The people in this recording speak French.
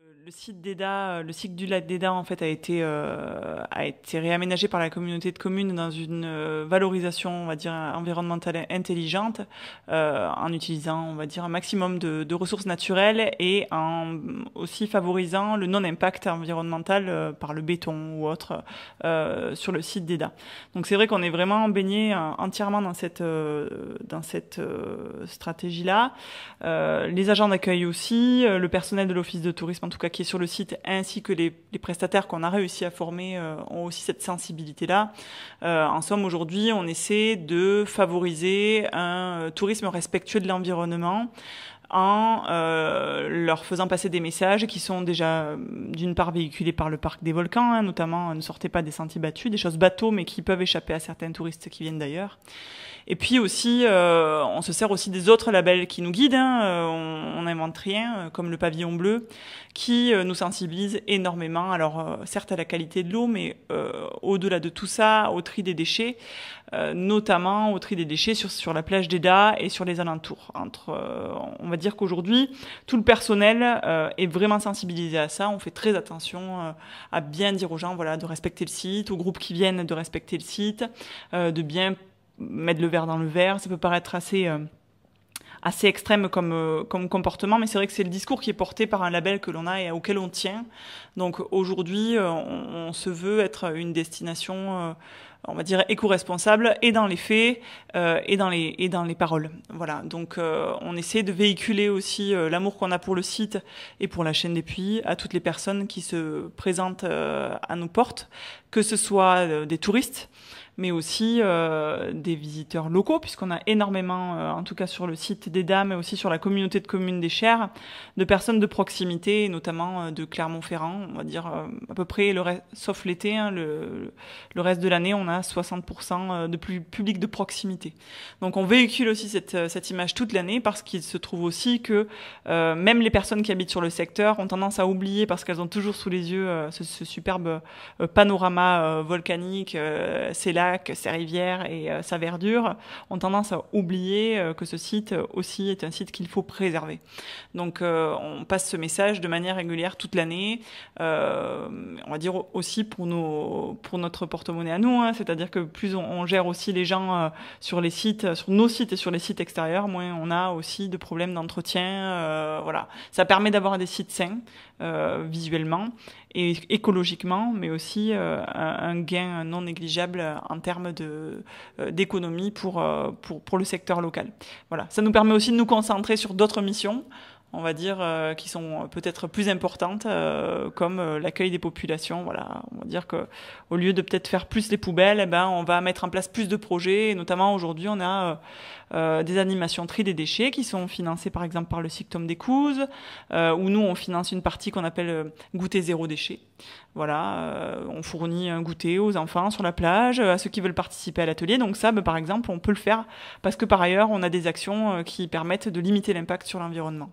Le site d'Eda, le site du lac d'Eda, en fait, a été réaménagé par la communauté de communes dans une valorisation, on va dire, environnementale intelligente, en utilisant, on va dire, un maximum de ressources naturelles et en aussi favorisant le non-impact environnemental par le béton ou autre sur le site d'Eda. Donc c'est vrai qu'on est vraiment baigné entièrement dans cette stratégie-là. Les agents d'accueil aussi, le personnel de l'office de tourisme, en tout cas qui est sur le site, ainsi que les prestataires qu'on a réussi à former ont aussi cette sensibilité-là. En somme, aujourd'hui, on essaie de favoriser un tourisme respectueux de l'environnement en leur faisant passer des messages qui sont déjà d'une part véhiculés par le parc des volcans, hein, notamment ne sortez pas des sentiers battus, des choses bateaux mais qui peuvent échapper à certains touristes qui viennent d'ailleurs. Et puis aussi, on se sert aussi des autres labels qui nous guident, hein, on n'invente rien, comme le pavillon bleu, qui nous sensibilise énormément, alors certes à la qualité de l'eau, mais au-delà de tout ça, au tri des déchets, notamment au tri des déchets sur la plage d'Eda et sur les alentours. On va dire qu'aujourd'hui, tout le personnel est vraiment sensibilisé à ça. On fait très attention à bien dire aux gens, voilà, de respecter le site, aux groupes qui viennent de respecter le site, de bien mettre le verre dans le verre. Ça peut paraître assez extrême comme comportement, mais c'est vrai que c'est le discours qui est porté par un label que l'on a et auquel on tient. Donc aujourd'hui, on se veut être une destination, on va dire, éco-responsable, et dans les faits, et dans les paroles. Voilà. Donc on essaie de véhiculer aussi l'amour qu'on a pour le site et pour la chaîne des Puys à toutes les personnes qui se présentent à nos portes, que ce soit des touristes, mais aussi des visiteurs locaux, puisqu'on a énormément, en tout cas sur le site d'Eda, mais aussi sur la communauté de communes des Chères, de personnes de proximité, notamment de Clermont-Ferrand, on va dire à peu près, sauf l'été, hein, le reste de l'année, on a 60% de public de proximité. Donc on véhicule aussi cette image toute l'année, parce qu'il se trouve aussi que même les personnes qui habitent sur le secteur ont tendance à oublier, parce qu'elles ont toujours sous les yeux ce superbe panorama volcanique, ces lacs, ses rivières et sa verdure, ont tendance à oublier que ce site aussi est un site qu'il faut préserver. Donc on passe ce message de manière régulière toute l'année, on va dire aussi pour notre porte-monnaie à nous, hein, c'est-à-dire que plus on gère aussi les gens sur les sites, sur nos sites et sur les sites extérieurs, moins on a aussi de problèmes d'entretien. Voilà, ça permet d'avoir des sites sains visuellement et écologiquement, mais aussi un gain non négligeable en termes d'économie pour le secteur local. Voilà, ça nous permet aussi de nous concentrer sur d'autres missions, on va dire, qui sont peut-être plus importantes, comme l'accueil des populations. Voilà, on va dire que au lieu de peut-être faire plus les poubelles, eh ben on va mettre en place plus de projets. Et notamment aujourd'hui, on a des animations tri des déchets qui sont financées par exemple par le Sictom des Couzes, où nous on finance une partie qu'on appelle goûter zéro déchet. Voilà, on fournit un goûter aux enfants sur la plage, à ceux qui veulent participer à l'atelier. Donc ça, par exemple, on peut le faire parce que par ailleurs, on a des actions qui permettent de limiter l'impact sur l'environnement.